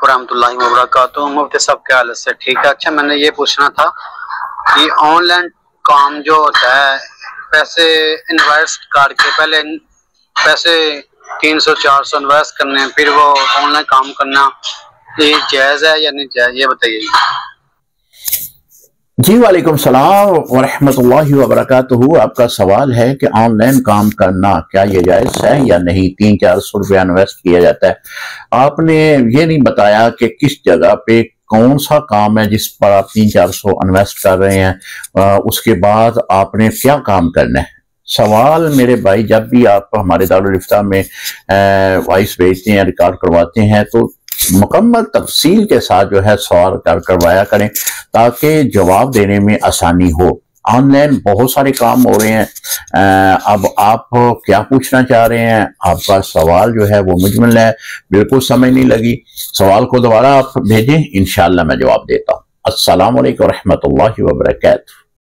ورحمۃ اللہ وبرکاتہ۔ مفتی صاحب کے حالت سے ٹھیک ہے؟ اچھا، میں نے یہ پوچھنا تھا کہ آن لائن کام جو ہوتا ہے، پیسے انویسٹ کر کے پہلے پیسے 300-400 انویسٹ کرنے ہیں، پھر وہ آن لائن کام کرنا، یہ جائز ہے یا نہیں جائز، یہ بتائیے۔ جی وعلیکم السلام ورحمۃ اللہ وبرکاتہ۔ آپ کا سوال ہے کہ آن لائن کام کرنا کیا یہ جائز ہے یا نہیں؟ 300-400 روپیہ انویسٹ کیا جاتا ہے۔ آپ نے یہ نہیں بتایا کہ کس جگہ پہ کون سا کام ہے جس پر آپ 300-400 انویسٹ کر رہے ہیں، اس کے بعد آپ نے کیا کام کرنا ہے۔ سوال میرے بھائی، جب بھی آپ ہمارے دارالفتہ میں وائس بھیجتے ہیں، ریکارڈ کرواتے ہیں، تو مکمل تفصیل کے ساتھ جو ہے سوال کروایا کریں تاکہ جواب دینے میں آسانی ہو۔ آن لائن بہت سارے کام ہو رہے ہیں، اب آپ کیا پوچھنا چاہ رہے ہیں؟ آپ کا سوال جو ہے وہ مجمل ہے، بالکل سمجھ نہیں لگی۔ سوال کو دوبارہ آپ بھیجیں، انشاءاللہ میں جواب دیتا ہوں۔ السلام علیکم ورحمۃ اللہ وبرکاتہ۔